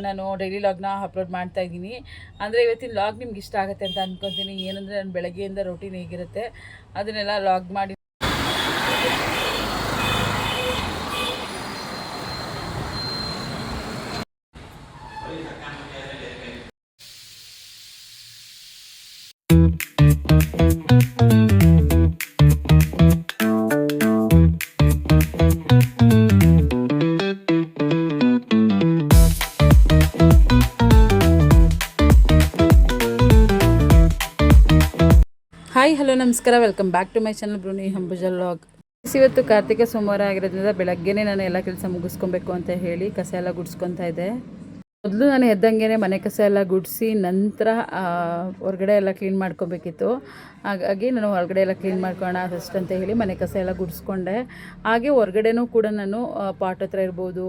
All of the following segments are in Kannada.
ನಾನು ಡೈಲಿ ಲಾಗ್ನ ಅಪ್ಲೋಡ್ ಮಾಡ್ತಾ ಇದ್ದೀನಿ. ಅಂದರೆ ಇವತ್ತಿನ ಲಾಗ್ ನಿಮ್ಗೆ ಇಷ್ಟ ಆಗುತ್ತೆ ಅಂತ ಅಂದ್ಕೊತೀನಿ. ಏನಂದರೆ ನಾನು ಬೆಳಗ್ಗೆಯಿಂದ ರೊಟೀನ್ ಹೇಗಿರುತ್ತೆ ಅದನ್ನೆಲ್ಲ ಲಾಗ್ ಮಾಡಿ. ಹಾಯ್ ಹಲೋ ನಮಸ್ಕಾರ, welcome back to my channel ಬ್ರೂನಿ ಅಂಬುಜಾ ವ್ಲಾಗ್. ಇವತ್ತು ಕಾರ್ತಿಕ ಸೋಮವಾರ ಆಗಿರೋದ್ರಿಂದ ಬೆಳಗ್ಗೆನೇ ನಾನು ಎಲ್ಲ ಕೆಲಸ ಮುಗಿಸ್ಕೊಬೇಕು ಅಂತ ಹೇಳಿ ಕಸ ಎಲ್ಲ ಗುಡಿಸ್ಕೊತಾ ಇದ್ದೆ. ಮೊದಲು ನಾನು ಎದ್ದಂಗೆ ಮನೆ ಕಸ ಎಲ್ಲ ಗುಡಿಸಿ ನಂತರ ಹೊರಗಡೆ ಎಲ್ಲ ಕ್ಲೀನ್ ಮಾಡ್ಕೊಬೇಕಿತ್ತು. ಹಾಗಾಗಿ ನಾನು ಹೊರಗಡೆ ಎಲ್ಲ ಕ್ಲೀನ್ ಮಾಡ್ಕೊಳ್ಳೋಣ ಫಸ್ಟ್ ಅಂತ ಹೇಳಿ ಮನೆ ಕಸ ಎಲ್ಲ ಗುಡಿಸ್ಕೊಂಡೆ. ಹಾಗೆ ಹೊರಗಡೆನೂ ಕೂಡ ನಾನು ಪಾಟ್ ಹತ್ರ ಇರ್ಬೋದು,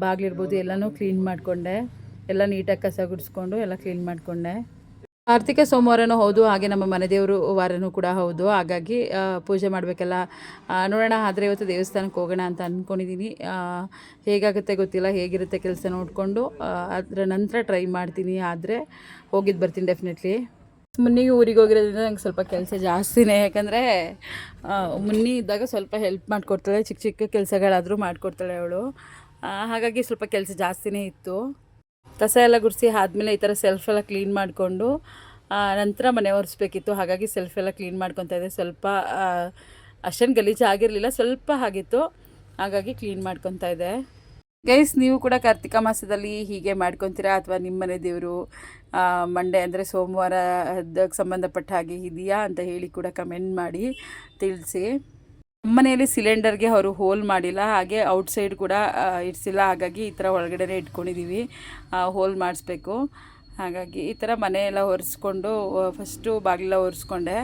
ಬಾಗಿಲಿರ್ಬೋದು ಎಲ್ಲನೂ ಕ್ಲೀನ್ ಮಾಡಿಕೊಂಡೆ. ಎಲ್ಲ ನೀಟಾಗಿ ಕಸ ಗುಡಿಸ್ಕೊಂಡು ಎಲ್ಲ ಕ್ಲೀನ್ ಮಾಡಿಕೊಂಡೆ. ಕಾರ್ತಿಕ ಸೋಮವಾರನೂ ಹೌದು, ಹಾಗೆ ನಮ್ಮ ಮನೆ ದೇವರು ವಾರನೂ ಕೂಡ ಹೌದು. ಹಾಗಾಗಿ ಪೂಜೆ ಮಾಡಬೇಕಲ್ಲ, ನೋಡೋಣ. ಆದರೆ ಇವತ್ತು ದೇವಸ್ಥಾನಕ್ಕೆ ಹೋಗೋಣ ಅಂತ ಅಂದ್ಕೊಂಡಿದ್ದೀನಿ. ಹೇಗಾಗುತ್ತೆ ಗೊತ್ತಿಲ್ಲ, ಹೇಗಿರುತ್ತೆ ಕೆಲಸ ನೋಡಿಕೊಂಡು ಅದರ ನಂತರ ಟ್ರೈ ಮಾಡ್ತೀನಿ. ಆದರೆ ಹೋಗಿದ್ದು ಬರ್ತೀನಿ ಡೆಫಿನೆಟ್ಲಿ. ಮುನ್ನಿಗೆ ಊರಿಗೆ ಹೋಗಿರೋದ್ರಿಂದ ನಂಗೆ ಸ್ವಲ್ಪ ಕೆಲಸ ಜಾಸ್ತಿನೇ. ಯಾಕಂದರೆ ಮುನ್ನಿ ಇದ್ದಾಗ ಸ್ವಲ್ಪ ಹೆಲ್ಪ್ ಮಾಡಿಕೊಡ್ತಾಳೆ, ಚಿಕ್ಕ ಚಿಕ್ಕ ಕೆಲಸಗಳಾದರೂ ಮಾಡಿಕೊಡ್ತಾಳೆ ಅವಳು. ಹಾಗಾಗಿ ಸ್ವಲ್ಪ ಕೆಲಸ ಜಾಸ್ತಿನೇ ಇತ್ತು. ಕಸ ಎಲ್ಲ ಗುಡಿಸಿ ಆದಮೇಲೆ ಈ ಥರ ಸೆಲ್ಫೆಲ್ಲ ಕ್ಲೀನ್ ಮಾಡಿಕೊಂಡು ನಂತರ ಮನೆ ಒರೆಸ್ಬೇಕಿತ್ತು. ಹಾಗಾಗಿ ಸೆಲ್ಫೆಲ್ಲ ಕ್ಲೀನ್ ಮಾಡ್ಕೊತಾ ಇದ್ದೆ. ಸ್ವಲ್ಪ ಅಷ್ಟೇನು ಗಲೀಜು ಆಗಿರಲಿಲ್ಲ, ಸ್ವಲ್ಪ ಆಗಿತ್ತು. ಹಾಗಾಗಿ ಕ್ಲೀನ್ ಮಾಡ್ಕೊತಾ ಇದ್ದೆ. ಗೈಸ್, ನೀವು ಕೂಡ ಕಾರ್ತಿಕ ಮಾಸದಲ್ಲಿ ಹೀಗೆ ಮಾಡ್ಕೊತೀರಾ ಅಥವಾ ನಿಮ್ಮ ಮನೆ ದೇವರು ಮಂಡೇ ಅಂದರೆ ಸೋಮವಾರಕ್ಕೆ ಸಂಬಂಧಪಟ್ಟ ಹಾಗೆ ಇದೆಯಾ ಅಂತ ಹೇಳಿ ಕೂಡ ಕಮೆಂಟ್ ಮಾಡಿ ತಿಳಿಸಿ. ನಮ್ಮನೆಯಲ್ಲಿ ಸಿಲಿಂಡರ್ಗೆ ಅವರು ಹೋಲ್ ಮಾಡಿಲ್ಲ, ಹಾಗೆ ಔಟ್ಸೈಡ್ ಕೂಡ ಇಡಿಸಿಲ್ಲ. ಹಾಗಾಗಿ ಈ ಥರ ಒಳಗಡೆ ಇಟ್ಕೊಂಡಿದ್ದೀವಿ, ಹೋಲ್ ಮಾಡಿಸ್ಬೇಕು. ಹಾಗಾಗಿ ಈ ಥರ ಮನೆಯೆಲ್ಲ ಒರೆಸ್ಕೊಂಡು ಫಸ್ಟು ಬಾಗಿಲೆಲ್ಲ ಒರೆಸ್ಕೊಂಡೆ,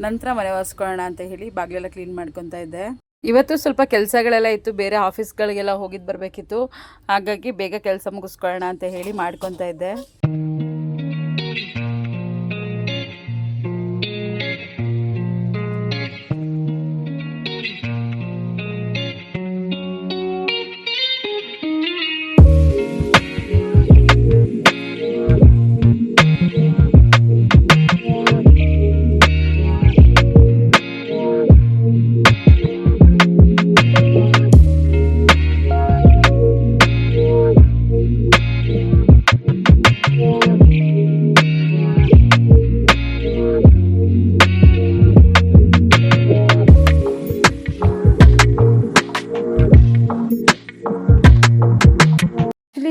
ನಂತರ ಮನೆ ಒರೆಸ್ಕೊಳ್ಳೋಣ ಅಂತ ಹೇಳಿ ಬಾಗಿಲೆಲ್ಲ ಕ್ಲೀನ್ ಮಾಡ್ಕೊತಾ ಇದ್ದೆ. ಇವತ್ತು ಸ್ವಲ್ಪ ಕೆಲಸಗಳೆಲ್ಲ ಇತ್ತು, ಬೇರೆ ಆಫೀಸ್ಗಳಿಗೆಲ್ಲ ಹೋಗಿದ್ದು ಬರಬೇಕಿತ್ತು. ಹಾಗಾಗಿ ಬೇಗ ಕೆಲಸ ಮುಗಿಸ್ಕೊಳ್ಳೋಣ ಅಂತ ಹೇಳಿ ಮಾಡ್ಕೊತಾ ಇದ್ದೆ.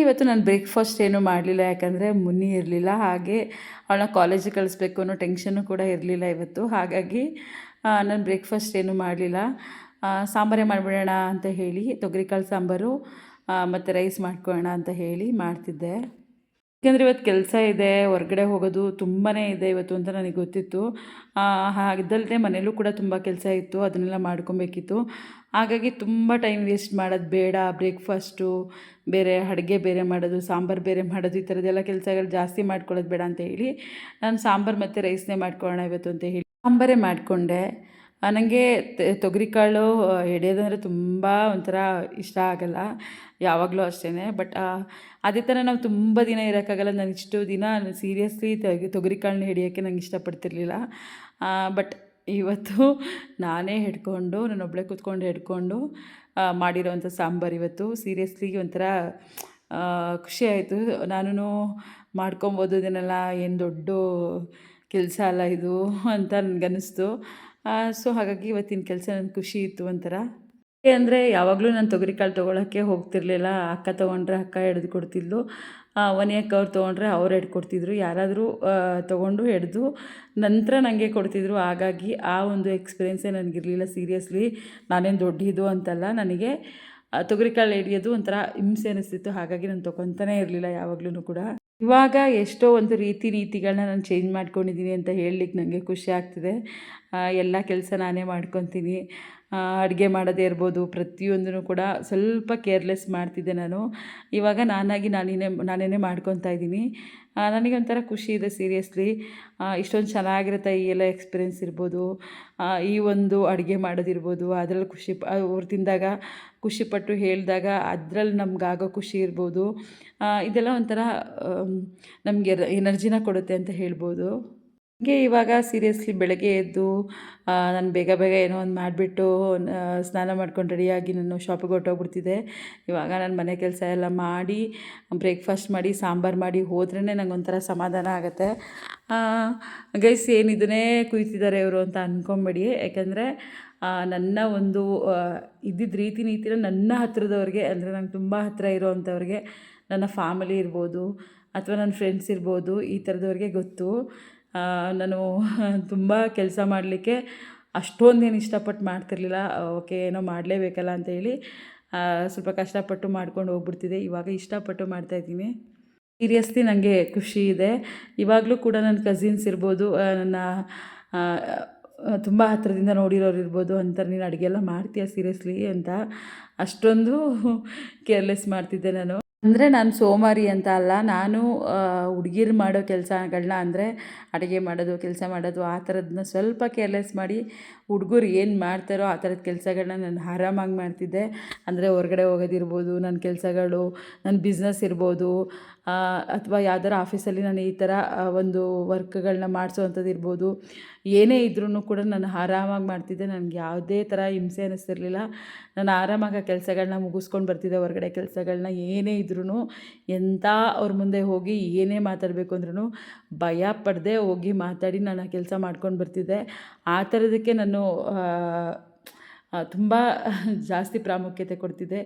ಇವತ್ತು ನಾನು ಬ್ರೇಕ್ಫಾಸ್ಟ್ ಏನೂ ಮಾಡಲಿಲ್ಲ, ಯಾಕಂದರೆ ಮುನ್ನಿ ಇರಲಿಲ್ಲ. ಹಾಗೆ ಅವಳನ್ನ ಕಾಲೇಜಿಗೆ ಕಳಿಸ್ಬೇಕು ಅನ್ನೋ ಟೆನ್ಷನ್ನು ಕೂಡ ಇರಲಿಲ್ಲ ಇವತ್ತು. ಹಾಗಾಗಿ ನಾನು ಬ್ರೇಕ್ಫಾಸ್ಟ್ ಏನೂ ಮಾಡಲಿಲ್ಲ. ಸಾಂಬಾರೇ ಮಾಡಿಬಿಡೋಣ ಅಂತ ಹೇಳಿ ತೊಗರಿಕಾಳು ಸಾಂಬಾರು ಮತ್ತು ರೈಸ್ ಮಾಡ್ಕೊಳ್ಳೋಣ ಅಂತ ಹೇಳಿ ಮಾಡ್ತಿದ್ದೆ. ಯಾಕೆಂದರೆ ಇವತ್ತು ಕೆಲಸ ಇದೆ, ಹೊರಗಡೆ ಹೋಗೋದು ತುಂಬಾ ಇದೆ ಇವತ್ತು ಅಂತ ನನಗೆ ಗೊತ್ತಿತ್ತು. ಅದಲ್ಲದೆ ಮನೇಲೂ ಕೂಡ ತುಂಬ ಕೆಲಸ ಇತ್ತು, ಅದನ್ನೆಲ್ಲ ಮಾಡ್ಕೊಬೇಕಿತ್ತು. ಹಾಗಾಗಿ ತುಂಬ ಟೈಮ್ ವೇಸ್ಟ್ ಮಾಡೋದು ಬೇಡ, ಬ್ರೇಕ್ಫಾಸ್ಟು ಬೇರೆ, ಅಡುಗೆ ಬೇರೆ ಮಾಡೋದು, ಸಾಂಬಾರು ಬೇರೆ ಮಾಡೋದು, ಈ ಥರದ್ದೆಲ್ಲ ಕೆಲಸಗಳು ಜಾಸ್ತಿ ಮಾಡ್ಕೊಳ್ಳೋದು ಬೇಡ ಅಂತ ಹೇಳಿ ನಾನು ಸಾಂಬಾರು ಮತ್ತು ರೈಸ್ನೇ ಮಾಡ್ಕೊಳ್ಳೋಣ ಇವತ್ತು ಅಂತ ಹೇಳಿ ಸಾಂಬಾರೇ ಮಾಡಿಕೊಂಡೆ. ನನಗೆ ತೊಗರಿಕಾಳು ಎಡೆಯೋದಂದರೆ ತುಂಬ ಒಂಥರ ಇಷ್ಟ ಆಗಲ್ಲ, ಯಾವಾಗಲೂ ಅಷ್ಟೇ. ಬಟ್ ಅದೇ ಥರ ನಾವು ತುಂಬ ದಿನ ಇರೋಕ್ಕಾಗಲ್ಲ. ನಾನು ಇಷ್ಟು ದಿನ ಸೀರಿಯಸ್ಲಿ ತೊಗರಿಕಾಳನ್ನ ಹಿಡಿಯೋಕ್ಕೆ ನಂಗೆ ಇಷ್ಟಪಡ್ತಿರ್ಲಿಲ್ಲ. ಬಟ್ ಇವತ್ತು ನಾನೇ ಹಿಡ್ಕೊಂಡು, ನಾನೊಬ್ಬಳೇ ಕೂತ್ಕೊಂಡು ಹಿಡ್ಕೊಂಡು ಮಾಡಿರೋವಂಥ ಸಾಂಬಾರು ಇವತ್ತು. ಸೀರಿಯಸ್ಲಿ ಒಂಥರ ಖುಷಿ ಆಯಿತು. ನಾನು ಮಾಡ್ಕೊಬೋದು ಇದನ್ನೆಲ್ಲ, ಏನು ದೊಡ್ಡ ಕೆಲಸ ಅಲ್ಲ ಇದು ಅಂತ ನನಗನ್ನಿಸ್ತು. ಸೊ ಹಾಗಾಗಿ ಇವತ್ತಿನ ಕೆಲಸ ನನಗೆ ಖುಷಿ ಇತ್ತು ಒಂಥರ. ಅಂದರೆ ಯಾವಾಗಲೂ ನಾನು ತೊಗರಿಕಾಳು ತೊಗೊಳಕ್ಕೆ ಹೋಗ್ತಿರ್ಲಿಲ್ಲ. ಅಕ್ಕ ತೊಗೊಂಡ್ರೆ ಅಕ್ಕ ಹಿಡ್ದು ಕೊಡ್ತಿದ್ಲು, ಒನಿಯಕ್ಕ ಅವ್ರು ತೊಗೊಂಡ್ರೆ ಅವ್ರು ಹಿಡ್ದು ಕೊಡ್ತಿದ್ರು. ಯಾರಾದರೂ ತೊಗೊಂಡು ಹಿಡ್ದು ನಂತರ ನನಗೆ ಕೊಡ್ತಿದ್ರು. ಹಾಗಾಗಿ ಆ ಒಂದು ಎಕ್ಸ್ಪೀರಿಯೆನ್ಸೇ ನನಗಿರಲಿಲ್ಲ. ಸೀರಿಯಸ್ಲಿ ನಾನೇನು ದೊಡ್ಡ ಇದು ಅಂತಲ್ಲ, ನನಗೆ ತೊಗರಿಕಾಳು ಹಿಡಿಯೋದು ಒಂಥರ ಹಿಂಸೆ ಅನ್ನಿಸ್ತಿತ್ತು. ಹಾಗಾಗಿ ನಾನು ತೊಗೊತಾನೇ ಇರಲಿಲ್ಲ ಯಾವಾಗಲೂ ಕೂಡ. ಇವಾಗ ಎಷ್ಟೋ ಒಂದು ರೀತಿಗಳನ್ನ ನಾನು ಚೇಂಜ್ ಮಾಡ್ಕೊಂಡಿದ್ದೀನಿ ಅಂತ ಹೇಳಲಿಕ್ಕೆ ನನಗೆ ಖುಷಿ ಆಗ್ತಿದೆ. ಎಲ್ಲ ಕೆಲಸ ನಾನೇ ಮಾಡ್ಕೊತೀನಿ. ಅಡುಗೆ ಮಾಡೋದೇ ಇರ್ಬೋದು, ಪ್ರತಿಯೊಂದೂ ಕೂಡ ಸ್ವಲ್ಪ ಕೇರ್ಲೆಸ್ ಮಾಡ್ತಿದ್ದೆ ನಾನು. ಇವಾಗ ನಾನೇ ಮಾಡ್ಕೊತಾ ಇದ್ದೀನಿ. ನನಗೊಂಥರ ಖುಷಿ ಇದೆ ಸೀರಿಯಸ್ಲಿ. ಇಷ್ಟೊಂದು ಚೆನ್ನಾಗಿರುತ್ತೆ ಈ ಎಲ್ಲ ಎಕ್ಸ್ಪೀರಿಯೆನ್ಸ್ ಇರ್ಬೋದು, ಈ ಒಂದು ಅಡುಗೆ ಮಾಡೋದಿರ್ಬೋದು, ಅದರಲ್ಲಿ ಅವ್ರು ತಿಂದಾಗ ಖುಷಿಪಟ್ಟು ಹೇಳಿದಾಗ ಅದರಲ್ಲಿ ನಮಗಾಗೋ ಖುಷಿ ಇರ್ಬೋದು, ಇದೆಲ್ಲ ಒಂಥರ ನಮಗೆ ಎನರ್ಜಿನ ಕೊಡುತ್ತೆ ಅಂತ ಹೇಳ್ಬೋದು. ಹೀಗೆ ಇವಾಗ ಸೀರಿಯಸ್ಲಿ ಬೆಳಗ್ಗೆ ಎದ್ದು ನಾನು ಬೇಗ ಏನೋ ಒಂದು ಮಾಡಿಬಿಟ್ಟು ಸ್ನಾನ ಮಾಡ್ಕೊಂಡು ರೆಡಿಯಾಗಿ ನಾನು ಶಾಪಿಗೆ ಹೊರಟೋಗ್ಬಿಡ್ತಿದ್ದೆ. ಇವಾಗ ನಾನು ಮನೆ ಕೆಲಸ ಎಲ್ಲ ಮಾಡಿ ಬ್ರೇಕ್ಫಾಸ್ಟ್ ಮಾಡಿ ಸಾಂಬಾರು ಮಾಡಿ ಹೋದ್ರೇ ನಂಗೊಂಥರ ಸಮಾಧಾನ ಆಗುತ್ತೆ. ಗೈಸ್ ಏನಿದನ್ನೇ ಕುಯ್ತಿದ್ದಾರೆ ಇವರು ಅಂತ ಅಂದ್ಕೊಂಬೇಡಿ. ಯಾಕೆಂದರೆ ನನ್ನ ಒಂದು ಇದ್ದಿದ್ದ ರೀತಿ ನೀತಿನ ನನ್ನ ಹತ್ರದವ್ರಿಗೆ, ಅಂದರೆ ನಂಗೆ ತುಂಬ ಹತ್ತಿರ ಇರೋವಂಥವ್ರಿಗೆ, ನನ್ನ ಫ್ಯಾಮಿಲಿ ಇರ್ಬೋದು ಅಥವಾ ನನ್ನ ಫ್ರೆಂಡ್ಸ್ ಇರ್ಬೋದು, ಈ ಥರದವ್ರಿಗೆ ಗೊತ್ತು. ನಾನು ತುಂಬ ಕೆಲಸ ಮಾಡಲಿಕ್ಕೆ ಅಷ್ಟೊಂದೇನು ಇಷ್ಟಪಟ್ಟು ಮಾಡ್ತಿರ್ಲಿಲ್ಲ. ಓಕೆ ಏನೋ ಮಾಡಲೇಬೇಕಲ್ಲ ಅಂತೇಳಿ ಸ್ವಲ್ಪ ಕಷ್ಟಪಟ್ಟು ಮಾಡ್ಕೊಂಡು ಹೋಗ್ಬಿಡ್ತಿದ್ದೆ. ಇವಾಗ ಇಷ್ಟಪಟ್ಟು ಮಾಡ್ತಾಯಿದ್ದೀನಿ. ಸೀರಿಯಸ್ಲಿ ನನಗೆ ಖುಷಿ ಇದೆ. ಇವಾಗಲೂ ಕೂಡ ನನ್ನ ಕಸಿನ್ಸ್ ಇರ್ಬೋದು, ನನ್ನ ತುಂಬ ಹತ್ತಿರದಿಂದ ನೋಡಿರೋರು ಇರ್ಬೋದು ಅಂತಾರೆ, ನೀನು ಅಡುಗೆ ಎಲ್ಲ ಮಾಡ್ತೀಯ ಸೀರಿಯಸ್ಲಿ ಅಂತ. ಅಷ್ಟೊಂದು ಕೇರ್ಲೆಸ್ ಮಾಡ್ತಿದ್ದೆ ನಾನು. ಅಂದರೆ ನಾನು ಸೋಮಾರಿ ಅಂತ ಅಲ್ಲ, ನಾನು ಹುಡುಗಿರು ಮಾಡೋ ಕೆಲಸಗಳನ್ನ, ಅಂದರೆ ಅಡುಗೆ ಮಾಡೋದು, ಕೆಲಸ ಮಾಡೋದು, ಆ ಥರದನ್ನ ಸ್ವಲ್ಪ ಕೇರ್ಲೆಸ್ ಮಾಡಿ ಹುಡುಗರು ಏನು ಮಾಡ್ತಾರೋ ಆ ಥರದ ಕೆಲಸಗಳನ್ನ ನಾನು ಆರಾಮಾಗಿ ಮಾಡ್ತಿದ್ದೆ. ಅಂದರೆ ಹೊರಗಡೆ ಹೋಗೋದಿರ್ಬೋದು, ನನ್ನ ಕೆಲಸಗಳು, ನನ್ನ ಬಿಸ್ನೆಸ್ ಇರ್ಬೋದು, ಅಥವಾ ಯಾವ್ದಾರು ಆಫೀಸಲ್ಲಿ ನಾನು ಈ ಥರ ಒಂದು ವರ್ಕ್ಗಳನ್ನ ಮಾಡಿಸೋವಂಥದ್ದು ಇರ್ಬೋದು, ಏನೇ ಇದ್ರೂ ಕೂಡ ನಾನು ಆರಾಮಾಗಿ ಮಾಡ್ತಿದ್ದೆ. ನನಗೆ ಯಾವುದೇ ಥರ ಹಿಂಸೆ ಅನ್ನಿಸ್ತಿರ್ಲಿಲ್ಲ. ನಾನು ಆರಾಮಾಗಿ ಆ ಕೆಲಸಗಳನ್ನ ಮುಗಿಸ್ಕೊಂಡು ಬರ್ತಿದ್ದೆ. ಹೊರಗಡೆ ಕೆಲಸಗಳನ್ನ ಏನೇ ಇದ್ರೂ, ಎಂಥ ಅವ್ರ ಮುಂದೆ ಹೋಗಿ ಏನೇ ಮಾತಾಡಬೇಕು ಅಂದ್ರೂ ಭಯ ಪಡದೆ ಹೋಗಿ ಮಾತಾಡಿ ನಾನು ಆ ಕೆಲಸ ಮಾಡ್ಕೊಂಡು ಬರ್ತಿದ್ದೆ. ಆ ಥರದಕ್ಕೆ ನಾನು ತುಂಬ ಜಾಸ್ತಿ ಪ್ರಾಮುಖ್ಯತೆ ಕೊಡ್ತಿದ್ದೆ.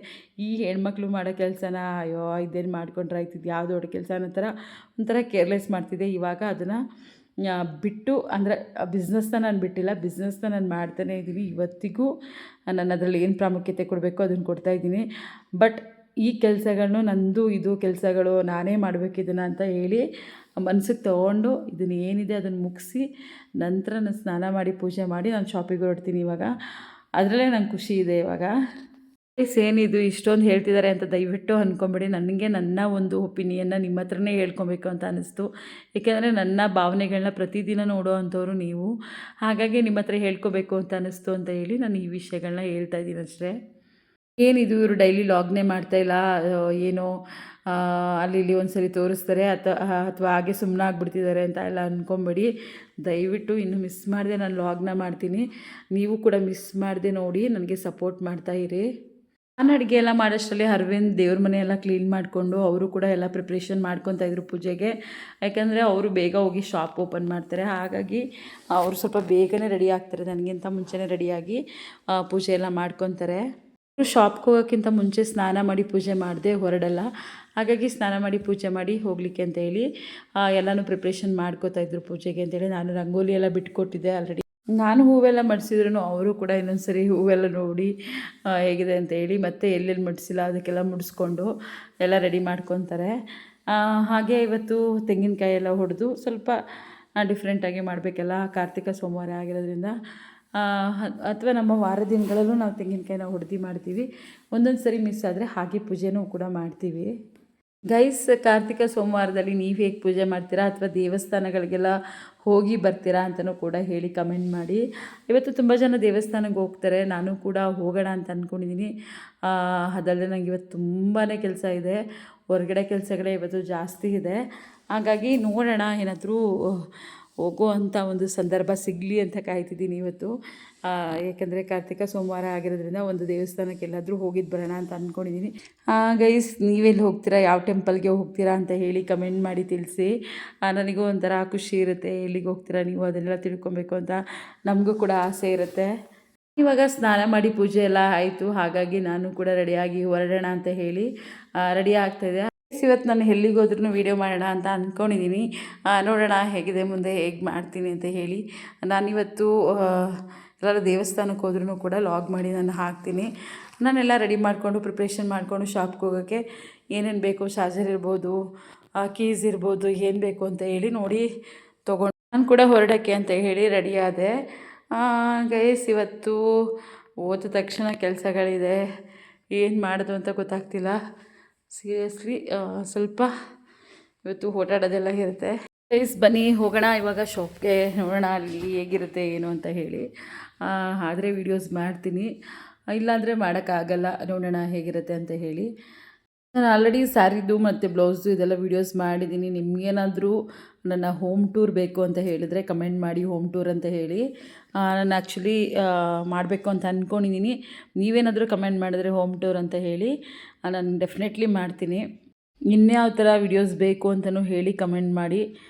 ಈ ಹೆಣ್ಮಕ್ಳು ಮಾಡೋ ಕೆಲಸನ ಅಯ್ಯೋ ಇದೇನು ಮಾಡ್ಕೊಂಡ್ರೆ ಆಯ್ತಿದ್ದು, ಯಾವುದು ದೊಡ್ಡ ಕೆಲಸ ಅನ್ನೋ ಥರ ಒಂಥರ ಕೇರ್ಲೆಸ್ ಮಾಡ್ತಿದ್ದೆ. ಇವಾಗ ಅದನ್ನು ಬಿಟ್ಟು, ಅಂದರೆ ಬಿಸ್ನೆಸ್ನ ನಾನು ಬಿಟ್ಟಿಲ್ಲ, ಬಿಸ್ನೆಸ್ನ ನಾನು ಮಾಡ್ತಾನೇ ಇದ್ದೀನಿ. ಇವತ್ತಿಗೂ ನಾನು ಅದರಲ್ಲಿ ಏನು ಪ್ರಾಮುಖ್ಯತೆ ಕೊಡಬೇಕೋ ಅದನ್ನು ಕೊಡ್ತಾಯಿದ್ದೀನಿ. ಬಟ್ ಈ ಕೆಲಸಗಳನ್ನು ನಂದು ಇದು ಕೆಲಸಗಳು ನಾನೇ ಮಾಡಬೇಕಿದನ್ನು ಅಂತ ಹೇಳಿ ಮನಸ್ಸಿಗೆ ತೊಗೊಂಡು ಇದನ್ನು ಏನಿದೆ ಅದನ್ನು ಮುಗಿಸಿ ನಂತರ ನಾನು ಸ್ನಾನ ಮಾಡಿ ಪೂಜೆ ಮಾಡಿ ನಾನು ಶಾಪಿಗೆ ಹೊರಡ್ತೀನಿ. ಇವಾಗ ಅದರಲ್ಲೇ ನಂಗೆ ಖುಷಿ ಇದೆ. ಇವಾಗ ಏನಿದು ಇಷ್ಟೊಂದು ಹೇಳ್ತಿದ್ದಾರೆ ಅಂತ ದಯವಿಟ್ಟು ಅಂದ್ಕೊಂಬೇಡಿ. ನನಗೆ ನನ್ನ ಒಂದು ಒಪಿನಿಯನ್ನ ನಿಮ್ಮ ಹತ್ರನೇ ಹೇಳ್ಕೊಬೇಕು ಅಂತ ಅನ್ನಿಸ್ತು. ಏಕೆಂದರೆ ನನ್ನ ಭಾವನೆಗಳನ್ನ ಪ್ರತಿದಿನ ನೋಡೋ ಅಂಥವ್ರು ನೀವು, ಹಾಗಾಗಿ ನಿಮ್ಮ ಹತ್ರ ಹೇಳ್ಕೊಬೇಕು ಅಂತ ಅನ್ನಿಸ್ತು ಅಂತ ಹೇಳಿ ನಾನು ಈ ವಿಷಯಗಳನ್ನ ಹೇಳ್ತಾ ಇದ್ದೀನಿ ಅಷ್ಟೇ. ಏನಿದು ಇವರು ಡೈಲಿ ಲಾಗ್ನೇ ಮಾಡ್ತಾಯಿಲ್ಲ, ಏನೋ ಅಲ್ಲಿ ಇಲ್ಲಿ ಒಂದು ಸರಿ ತೋರಿಸ್ತಾರೆ ಅಥವಾ ಹಾಗೆ ಸುಮ್ಮನೆ ಆಗಿಬಿಡ್ತಿದ್ದಾರೆ ಅಂತ ಎಲ್ಲ ಅಂದ್ಕೊಂಬೇಡಿ. ದಯವಿಟ್ಟು ಇನ್ನು ಮಿಸ್ ಮಾಡದೆ ನಾನು ಲಾಗ್ನ ಮಾಡ್ತೀನಿ. ನೀವು ಕೂಡ ಮಿಸ್ ಮಾಡದೆ ನೋಡಿ ನನಗೆ ಸಪೋರ್ಟ್ ಮಾಡ್ತಾಯಿರಿ. ನಾನು ಅಡುಗೆ ಎಲ್ಲ ಮಾಡೋಷ್ಟರಲ್ಲಿ ಅರವಿಂದ್ ದೇವ್ರ ಮನೆ ಎಲ್ಲ ಕ್ಲೀನ್ ಮಾಡಿಕೊಂಡು ಅವರು ಕೂಡ ಎಲ್ಲ ಪ್ರಿಪ್ರೇಷನ್ ಮಾಡ್ಕೊತಾಯಿದ್ರು ಪೂಜೆಗೆ. ಯಾಕಂದರೆ ಅವರು ಬೇಗ ಹೋಗಿ ಶಾಪ್ ಓಪನ್ ಮಾಡ್ತಾರೆ, ಹಾಗಾಗಿ ಅವರು ಸ್ವಲ್ಪ ಬೇಗನೆ ರೆಡಿ ಆಗ್ತಾರೆ. ನನಗಿಂತ ಮುಂಚೆನೇ ರೆಡಿಯಾಗಿ ಪೂಜೆ ಎಲ್ಲ ಮಾಡ್ಕೊತಾರೆ. ಶಾಪ್ಗೆ ಹೋಗೋಕ್ಕಿಂತ ಮುಂಚೆ ಸ್ನಾನ ಮಾಡಿ ಪೂಜೆ ಮಾಡದೆ ಹೊರಡಲ್ಲ, ಹಾಗಾಗಿ ಸ್ನಾನ ಮಾಡಿ ಪೂಜೆ ಮಾಡಿ ಹೋಗಲಿಕ್ಕೆ ಅಂತ ಹೇಳಿ ಎಲ್ಲನೂ ಪ್ರಿಪ್ರೇಷನ್ ಮಾಡ್ಕೋತಾಯಿದ್ರು ಪೂಜೆಗೆ ಅಂತೇಳಿ. ನಾನು ರಂಗೋಲಿ ಎಲ್ಲ ಬಿಟ್ಕೊಟ್ಟಿದ್ದೆ ಆಲ್ರೆಡಿ. ನಾನು ಹೂವೆಲ್ಲ ಮಡಿಸಿದ್ರು ಅವರು ಕೂಡ ಇನ್ನೊಂದು ಸರಿ ಹೂವೆಲ್ಲ ನೋಡಿ ಹೇಗಿದೆ ಅಂತ ಹೇಳಿ ಮತ್ತೆ ಎಲ್ಲೆಲ್ಲಿ ಮಡಿಸಿಲ್ಲ ಅದಕ್ಕೆಲ್ಲ ಮುಡಿಸ್ಕೊಂಡು ಎಲ್ಲ ರೆಡಿ ಮಾಡ್ಕೊತಾರೆ. ಹಾಗೆ ಇವತ್ತು ತೆಂಗಿನಕಾಯಿ ಎಲ್ಲ ಹೊಡೆದು ಸ್ವಲ್ಪ ಡಿಫ್ರೆಂಟಾಗಿ ಮಾಡಬೇಕಲ್ಲ, ಕಾರ್ತಿಕ ಸೋಮವಾರ ಆಗಿರೋದ್ರಿಂದ, ಅಥವಾ ನಮ್ಮ ವಾರ ದಿನಗಳಲ್ಲೂ ನಾವು ತೆಂಗಿನಕಾಯಿನ ಹೊಡೆದು ಮಾಡ್ತೀವಿ. ಒಂದೊಂದು ಸರಿ ಮಿಸ್ ಆದರೆ ಹಾಗೆ ಪೂಜೆನೂ ಕೂಡ ಮಾಡ್ತೀವಿ. ಗೈಸ್, ಕಾರ್ತಿಕ ಸೋಮವಾರದಲ್ಲಿ ನೀವು ಹೇಗೆ ಪೂಜೆ ಮಾಡ್ತೀರಾ ಅಥವಾ ದೇವಸ್ಥಾನಗಳಿಗೆಲ್ಲ ಹೋಗಿ ಬರ್ತೀರಾ ಅಂತಲೂ ಕೂಡ ಹೇಳಿ ಕಮೆಂಟ್ ಮಾಡಿ. ಇವತ್ತು ತುಂಬ ಜನ ದೇವಸ್ಥಾನಕ್ಕೆ ಹೋಗ್ತಾರೆ, ನಾನು ಕೂಡ ಹೋಗೋಣ ಅಂತ ಅಂದ್ಕೊಂಡಿದ್ದೀನಿ. ಅದಲ್ಲದೆ ನನಗೆ ಇವತ್ತು ತುಂಬಾ ಕೆಲಸ ಇದೆ, ಹೊರಗಡೆ ಕೆಲಸಗಳೇ ಇವತ್ತು ಜಾಸ್ತಿ ಇದೆ. ಹಾಗಾಗಿ ನೋಡೋಣ, ಏನಾದರೂ ಹೋಗುವಂಥ ಒಂದು ಸಂದರ್ಭ ಸಿಗಲಿ ಅಂತ ಕಾಯ್ತಿದ್ದೀನಿ ಇವತ್ತು. ಏಕೆಂದರೆ ಕಾರ್ತಿಕ ಸೋಮವಾರ ಆಗಿರೋದ್ರಿಂದ ಒಂದು ದೇವಸ್ಥಾನಕ್ಕೆ ಎಲ್ಲಾದರೂ ಹೋಗಿದ್ದು ಬರೋಣ ಅಂತ ಅಂದ್ಕೊಂಡಿದ್ದೀನಿ. ಗೈಸ್, ನೀವೆಲ್ಲಿ ಹೋಗ್ತೀರಾ, ಯಾವ ಟೆಂಪಲ್ಗೆ ಹೋಗ್ತೀರಾ ಅಂತ ಹೇಳಿ ಕಮೆಂಟ್ ಮಾಡಿ ತಿಳಿಸಿ. ನನಗೂ ಒಂಥರ ಖುಷಿ ಇರುತ್ತೆ, ಎಲ್ಲಿಗೆ ಹೋಗ್ತೀರಾ ನೀವು ಅದನ್ನೆಲ್ಲ ತಿಳ್ಕೊಬೇಕು ಅಂತ ನಮಗೂ ಕೂಡ ಆಸೆ ಇರುತ್ತೆ. ಇವಾಗ ಸ್ನಾನ ಮಾಡಿ ಪೂಜೆ ಎಲ್ಲ ಆಯಿತು, ಹಾಗಾಗಿ ನಾನು ಕೂಡ ರೆಡಿಯಾಗಿ ಹೊರಡೋಣ ಅಂತ ಹೇಳಿ ರೆಡಿ ಆಗ್ತಾಯಿದೆ. ಇವತ್ತು ನಾನು ಎಲ್ಲಿಗೆ ಹೋದ್ರೂ ವೀಡಿಯೋ ಮಾಡೋಣ ಅಂತ ಅಂದ್ಕೊಂಡಿದ್ದೀನಿ. ನೋಡೋಣ ಹೇಗಿದೆ ಮುಂದೆ, ಹೇಗೆ ಮಾಡ್ತೀನಿ ಅಂತ ಹೇಳಿ. ನಾನಿವತ್ತು ಎಲ್ಲರೂ ದೇವಸ್ಥಾನಕ್ಕೆ ಹೋದ್ರೂ ಕೂಡ ಲಾಗ್ ಮಾಡಿ ನಾನು ಹಾಕ್ತೀನಿ. ನಾನೆಲ್ಲ ರೆಡಿ ಮಾಡಿಕೊಂಡು ಪ್ರಿಪ್ರೇಷನ್ ಮಾಡಿಕೊಂಡು ಶಾಪ್ಗೆ ಹೋಗೋಕ್ಕೆ ಏನೇನು ಬೇಕು, ಚಾರ್ಜರ್ ಇರ್ಬೋದು, ಕೀಸ್ ಇರ್ಬೋದು, ಏನು ಬೇಕು ಅಂತ ಹೇಳಿ ನೋಡಿ ತೊಗೊಂಡು ನಾನು ಕೂಡ ಹೊರಡೋಕ್ಕೆ ಅಂತ ಹೇಳಿ ರೆಡಿ ಆದೆ. ಗೈಸ್ ಇವತ್ತು ಓದ ತಕ್ಷಣ ಕೆಲಸಗಳಿದೆ, ಏನು ಮಾಡೋದು ಅಂತ ಗೊತ್ತಾಗ್ತಿಲ್ಲ. ಸೀರಿಯಸ್ಲಿ ಸ್ವಲ್ಪ ಇವತ್ತು ಓಡಾಡೋದೆಲ್ಲ ಇರುತ್ತೆ. ಗೈಸ್ ಬನ್ನಿ ಹೋಗೋಣ ಇವಾಗ ಶಾಪ್ಗೆ, ನೋಡೋಣ ಅಲ್ಲಿ ಹೇಗಿರುತ್ತೆ ಏನು ಅಂತ ಹೇಳಿ. ಆದರೆ ವೀಡಿಯೋಸ್ ಮಾಡ್ತೀನಿ, ಇಲ್ಲಾಂದರೆ ಮಾಡೋಕ್ಕಾಗಲ್ಲ. ನೋಡೋಣ ಹೇಗಿರುತ್ತೆ ಅಂತ ಹೇಳಿ. ನಾನು ಆಲ್ರೆಡಿ ಸ್ಯಾರಿದು ಮತ್ತು ಬ್ಲೌಸ್ದು ಇದೆಲ್ಲ ವೀಡಿಯೋಸ್ ಮಾಡಿದ್ದೀನಿ. ನಿಮಗೇನಾದರೂ ನನ್ನ ಹೋಮ್ ಟೂರ್ ಬೇಕು ಅಂತ ಹೇಳಿದರೆ ಕಮೆಂಟ್ ಮಾಡಿ, ಹೋಮ್ ಟೂರ್ ಅಂತ ಹೇಳಿ. ನಾನು ಆ್ಯಕ್ಚುಲಿ ಮಾಡಬೇಕು ಅಂತ ಅಂದ್ಕೊಂಡಿದ್ದೀನಿ. ನೀವೇನಾದರೂ ಕಮೆಂಟ್ ಮಾಡಿದ್ರೆ ಹೋಮ್ ಟೂರ್ ಅಂತ ಹೇಳಿ ನಾನು ಡೆಫಿನೆಟ್ಲಿ ಮಾಡ್ತೀನಿ. ಇನ್ಯಾವ ಥರ ವೀಡಿಯೋಸ್ ಬೇಕು ಅಂತಲೂ ಹೇಳಿ ಕಮೆಂಟ್ ಮಾಡಿ.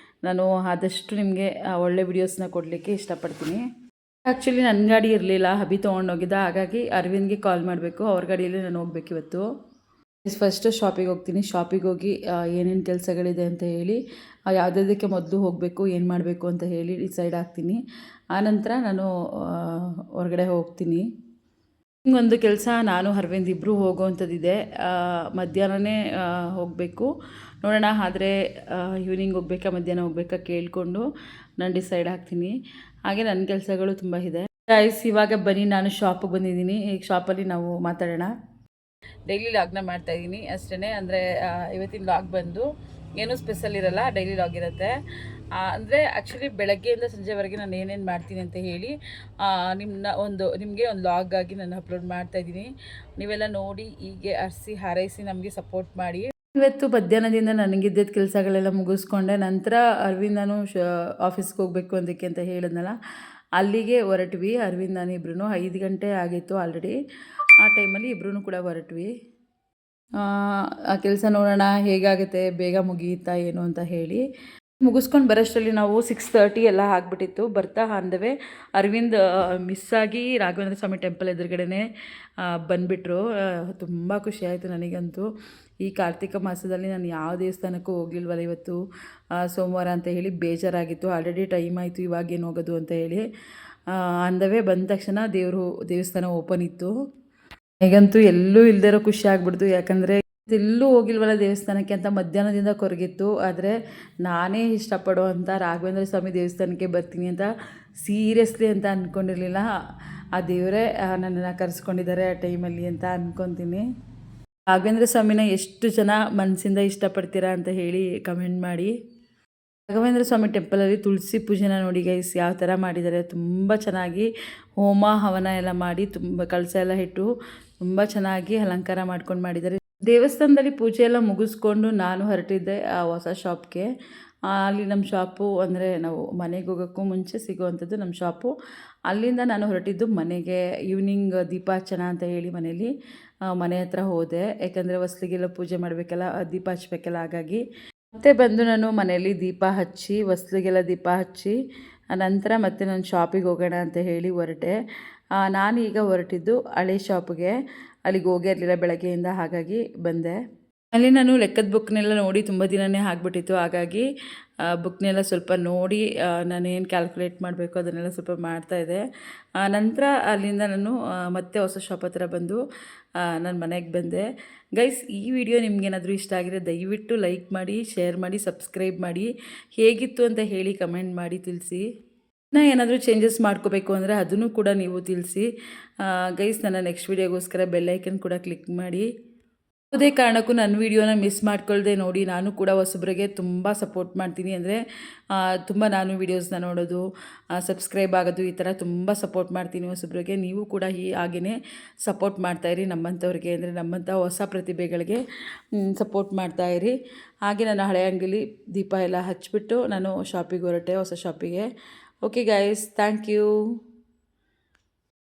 ನಾನು ಆದಷ್ಟು ನಿಮಗೆ ಒಳ್ಳೆ ವೀಡಿಯೋಸ್ನ ಕೊಡಲಿಕ್ಕೆ ಇಷ್ಟಪಡ್ತೀನಿ. ಆ್ಯಕ್ಚುಲಿ ನನ್ನ ಗಾಡಿ ಇರಲಿಲ್ಲ, ಹಬಿ ತೊಗೊಂಡೋಗಿದ್ದ. ಹಾಗಾಗಿ ಅರವಿಂದ್ಗೆ ಕಾಲ್ ಮಾಡಬೇಕು, ಅವ್ರ ಗಾಡಿಯಲ್ಲಿ ನಾನು ಹೋಗ್ಬೇಕು ಇವತ್ತು. ಫಸ್ಟು ಶಾಪಿಗೆ ಹೋಗ್ತೀನಿ. ಶಾಪಿಗೆ ಹೋಗಿ ಏನೇನು ಕೆಲಸಗಳಿದೆ ಅಂತ ಹೇಳಿ, ಯಾವುದಕ್ಕೆ ಮೊದಲು ಹೋಗಬೇಕು, ಏನು ಮಾಡಬೇಕು ಅಂತ ಹೇಳಿ ಡಿಸೈಡ್ ಆಗ್ತೀನಿ. ಆನಂತರ ನಾನು ಹೊರಗಡೆ ಹೋಗ್ತೀನಿ. ಹಿಂಗೊಂದು ಕೆಲಸ, ನಾನು ಅರವಿಂದ್ ಇಬ್ಬರು ಹೋಗೋವಂಥದ್ದಿದೆ. ಮಧ್ಯಾಹ್ನನೇ ಹೋಗಬೇಕು, ನೋಡೋಣ. ಆದರೆ ಈವ್ನಿಂಗ್ ಹೋಗ್ಬೇಕಾ ಮಧ್ಯಾಹ್ನ ಹೋಗ್ಬೇಕಾ ಕೇಳಿಕೊಂಡು ನಾನು ಡಿಸೈಡ್ ಆಗ್ತೀನಿ. ಹಾಗೆ ನನ್ನ ಕೆಲಸಗಳು ತುಂಬ ಇದೆ. ಗೈಸ್ ಇವಾಗ ಬನ್ನಿ, ನಾನು ಶಾಪಿಗೆ ಬಂದಿದ್ದೀನಿ. ಈಗ ಶಾಪಲ್ಲಿ ನಾವು ಮಾತಾಡೋಣ. ಡೈಲಿ ಲಾಗ್ನ ಮಾಡ್ತಾಯಿದ್ದೀನಿ ಅಷ್ಟೇ. ಅಂದರೆ ಇವತ್ತಿನ ಲಾಗ್ ಬಂದು ಏನೂ ಸ್ಪೆಷಲ್ ಇರಲ್ಲ, ಡೈಲಿ ಲಾಗ್ ಇರುತ್ತೆ. ಅಂದರೆ ಆ್ಯಕ್ಚುಲಿ ಬೆಳಗ್ಗೆಯಿಂದ ಸಂಜೆವರೆಗೆ ನಾನು ಏನೇನು ಮಾಡ್ತೀನಿ ಅಂತ ಹೇಳಿ ನಿಮಗೆ ಒಂದು ಲಾಗ್ ಆಗಿ ನಾನು ಅಪ್ಲೋಡ್ ಮಾಡ್ತಾಯಿದ್ದೀನಿ. ನೀವೆಲ್ಲ ನೋಡಿ ಹೀಗೆ ಹಾರೈಸಿ ನಮಗೆ ಸಪೋರ್ಟ್ ಮಾಡಿ. ಇವತ್ತು ಮಧ್ಯಾಹ್ನದಿಂದ ನನಗಿದ್ದ ಕೆಲಸಗಳೆಲ್ಲ ಮುಗಿಸ್ಕೊಂಡೆ. ನಂತರ ಅರವಿಂದ್ ನಾನು ಆಫೀಸ್ಗೆ ಹೋಗಬೇಕು ಅದಕ್ಕೆ ಅಂತ ಹೇಳಿದ್ನಲ್ಲ, ಅಲ್ಲಿಗೆ ಹೊರಟ್ವಿ. ಅರವಿಂದ್ ನಾನು ಇಬ್ಬರೂ 5 ಗಂಟೆ ಆಗಿತ್ತು ಆಲ್ರೆಡಿ. ಆ ಟೈಮಲ್ಲಿ ಇಬ್ಬರೂ ಕೂಡ ಹೊರಟ್ವಿ. ಆ ಕೆಲಸ ನೋಡೋಣ ಹೇಗಾಗುತ್ತೆ, ಬೇಗ ಮುಗಿಯುತ್ತಾ ಏನು ಅಂತ ಹೇಳಿ. ಮುಗಿಸ್ಕೊಂಡು ಬರೋಷ್ಟರಲ್ಲಿ ನಾವು 6:30 ಎಲ್ಲ ಆಗಿಬಿಟ್ಟಿತ್ತು. ಬರ್ತಾ ಅಂದವೇ ಅರವಿಂದ್ ಮಿಸ್ಸಾಗಿ ರಾಘವೇಂದ್ರ ಸ್ವಾಮಿ ಟೆಂಪಲ್ ಎದುರುಗಡೆನೇ ಬಂದುಬಿಟ್ರು. ತುಂಬ ಖುಷಿಯಾಯಿತು ನನಗಂತೂ. ಈ ಕಾರ್ತಿಕ ಮಾಸದಲ್ಲಿ ನಾನು ಯಾವ ದೇವಸ್ಥಾನಕ್ಕೂ ಹೋಗಲಿಲ್ವಲ್ಲ ಇವತ್ತು, ಸೋಮವಾರ ಅಂತ ಹೇಳಿ ಬೇಜಾರಾಗಿತ್ತು. ಆಲ್ರೆಡಿ ಟೈಮ್ ಆಯಿತು, ಇವಾಗೇನು ಹೋಗೋದು ಅಂತ ಹೇಳಿ. ಅಂದವೇ ಬಂದ ತಕ್ಷಣ ದೇವಸ್ಥಾನ ಓಪನ್ ಇತ್ತು. ಈಗಂತೂ ಎಲ್ಲೂ ಇಲ್ದಿರೋ ಖುಷಿ ಆಗ್ಬಿಡ್ತು. ಯಾಕಂದರೆ ಎಲ್ಲೂ ಹೋಗಿಲ್ವಲ್ಲ ದೇವಸ್ಥಾನಕ್ಕೆ ಅಂತ ಮಧ್ಯಾಹ್ನದಿಂದ ಕೊರಗಿತ್ತು. ಆದರೆ ನಾನೇ ಇಷ್ಟಪಡುವಂಥ ರಾಘವೇಂದ್ರ ಸ್ವಾಮಿ ದೇವಸ್ಥಾನಕ್ಕೆ ಬರ್ತೀನಿ ಅಂತ ಸೀರಿಯಸ್ಲಿ ಅಂತ ಅಂದ್ಕೊಂಡಿರಲಿಲ್ಲ. ಆ ದೇವರೇ ನನ್ನನ್ನು ಕರೆಸ್ಕೊಂಡಿದ್ದಾರೆ ಆ ಟೈಮಲ್ಲಿ ಅಂತ ಅಂದ್ಕೊತೀನಿ. ರಾಘವೇಂದ್ರ ಸ್ವಾಮಿನ ಎಷ್ಟು ಜನ ಮನಸ್ಸಿಂದ ಇಷ್ಟಪಡ್ತೀರಾ ಅಂತ ಹೇಳಿ ಕಮೆಂಟ್ ಮಾಡಿ. ರಾಘವೇಂದ್ರ ಸ್ವಾಮಿ ಟೆಂಪಲಲ್ಲಿ ತುಳಸಿ ಪೂಜೆನ ನೋಡಿ ಗೈಸ್ ಯಾವ ಥರ ಮಾಡಿದ್ದಾರೆ. ತುಂಬ ಚೆನ್ನಾಗಿ ಹೋಮ ಹವನ ಎಲ್ಲ ಮಾಡಿ, ತುಂಬ ಕಳಸ ಎಲ್ಲ ಇಟ್ಟು ತುಂಬ ಚೆನ್ನಾಗಿ ಅಲಂಕಾರ ಮಾಡ್ಕೊಂಡು ಮಾಡಿದ್ದಾರೆ. ದೇವಸ್ಥಾನದಲ್ಲಿ ಪೂಜೆ ಎಲ್ಲ ಮುಗಿಸ್ಕೊಂಡು ನಾನು ಹೊರಟಿದ್ದೆ ಹೊಸ ಶಾಪ್ಗೆ. ಅಲ್ಲಿ ನಮ್ಮ ಶಾಪು ಅಂದರೆ ನಾವು ಮನೆಗೆ ಹೋಗೋಕ್ಕೂ ಮುಂಚೆ ಸಿಗೋವಂಥದ್ದು ನಮ್ಮ ಶಾಪು. ಅಲ್ಲಿಂದ ನಾನು ಹೊರಟಿದ್ದು ಮನೆಗೆ. ಈವ್ನಿಂಗ್ ದೀಪಾರ್ಚನ ಅಂತ ಹೇಳಿ ಮನೆ ಹತ್ರ ಹೋದೆ. ಯಾಕಂದರೆ ಹೊಸ್ಲಿಗೆಲ್ಲ ಪೂಜೆ ಮಾಡಬೇಕಲ್ಲ, ದೀಪ ಹಚ್ಬೇಕಲ್ಲ, ಹಾಗಾಗಿ ಮತ್ತೆ ಬಂದು ನಾನು ಮನೆಯಲ್ಲಿ ದೀಪ ಹಚ್ಚಿ, ಹೊಸ್ಲಿಗೆಲ್ಲ ದೀಪ ಹಚ್ಚಿ ನಂತರ ಮತ್ತೆ ನಾನು ಶಾಪಿಗೆ ಹೋಗೋಣ ಅಂತ ಹೇಳಿ ಹೊರಟೆ. ನಾನು ಈಗ ಹೊರಟಿದ್ದು ಹಳೆ ಶಾಪಿಗೆ. ಅಲ್ಲಿಗೆ ಹೋಗಿರಲಿಲ್ಲ ಬೆಳಗ್ಗೆಯಿಂದ, ಹಾಗಾಗಿ ಬಂದೆ. ಅಲ್ಲಿ ನಾನು ಲೆಕ್ಕದ ಬುಕ್ನೆಲ್ಲ ನೋಡಿ ತುಂಬ ದಿನವೇ ಆಗಿಬಿಟ್ಟಿತ್ತು. ಹಾಗಾಗಿ ಬುಕ್ನೆಲ್ಲ ಸ್ವಲ್ಪ ನೋಡಿ ನಾನೇನು ಕ್ಯಾಲ್ಕುಲೇಟ್ ಮಾಡಬೇಕು ಅದನ್ನೆಲ್ಲ ಸ್ವಲ್ಪ ಮಾಡ್ತಾಯಿದ್ದೆ. ನಂತರ ಅಲ್ಲಿಂದ ನಾನು ಮತ್ತೆ ಹೊಸ ಶಾಪ್ ಹತ್ರ ಬಂದು ನಾನು ಮನೆಗೆ ಬಂದೆ. ಗೈಸ್ ಈ ವಿಡಿಯೋ ನಿಮಗೇನಾದರೂ ಇಷ್ಟ ಆಗಿದ್ರೆ ದಯವಿಟ್ಟು ಲೈಕ್ ಮಾಡಿ, ಶೇರ್ ಮಾಡಿ, ಸಬ್ಸ್ಕ್ರೈಬ್ ಮಾಡಿ. ಹೇಗಿತ್ತು ಅಂತ ಹೇಳಿ ಕಮೆಂಟ್ ಮಾಡಿ ತಿಳಿಸಿ. ಇನ್ನೂ ಏನಾದರೂ ಚೇಂಜಸ್ ಮಾಡ್ಕೋಬೇಕು ಅಂದರೆ ಅದನ್ನು ಕೂಡ ನೀವು ತಿಳಿಸಿ. ಗೈಸ್ ನನ್ನ ನೆಕ್ಸ್ಟ್ ವೀಡಿಯೋಗೋಸ್ಕರ ಬೆಲ್ಲೈಕನ್ ಕೂಡ ಕ್ಲಿಕ್ ಮಾಡಿ. ಯಾವುದೇ ಕಾರಣಕ್ಕೂ ನನ್ನ ವೀಡಿಯೋನ ಮಿಸ್ ಮಾಡ್ಕೊಳ್ದೆ ನೋಡಿ. ನಾನು ಕೂಡ ಹೊಸಬ್ರಿಗೆ ತುಂಬ ಸಪೋರ್ಟ್ ಮಾಡ್ತೀನಿ. ಅಂದರೆ ತುಂಬ ನಾನು ವೀಡಿಯೋಸ್ನ ನೋಡೋದು, ಸಬ್ಸ್ಕ್ರೈಬ್ ಆಗೋದು, ಈ ಥರ ತುಂಬ ಸಪೋರ್ಟ್ ಮಾಡ್ತೀನಿ ಹೊಸಬ್ರಿಗೆ. ನೀವು ಕೂಡ ಹಾಗೆಯೇ ಸಪೋರ್ಟ್ ಮಾಡ್ತಾಯಿರಿ ನಮ್ಮಂಥವ್ರಿಗೆ, ಅಂದರೆ ನಮ್ಮಂಥ ಹೊಸ ಪ್ರತಿಭೆಗಳಿಗೆ ಸಪೋರ್ಟ್ ಮಾಡ್ತಾಯಿರಿ. ಹಾಗೆ ನಾನು ಹಳೆ ಅಂಗಡಿಲಿ ದೀಪ ಎಲ್ಲ ಹಚ್ಚಿಬಿಟ್ಟು ನಾನು ಶಾಪಿಗೆ ಹೊರಟೆ, ಹೊಸ ಶಾಪಿಗೆ. Okay guys, thank you.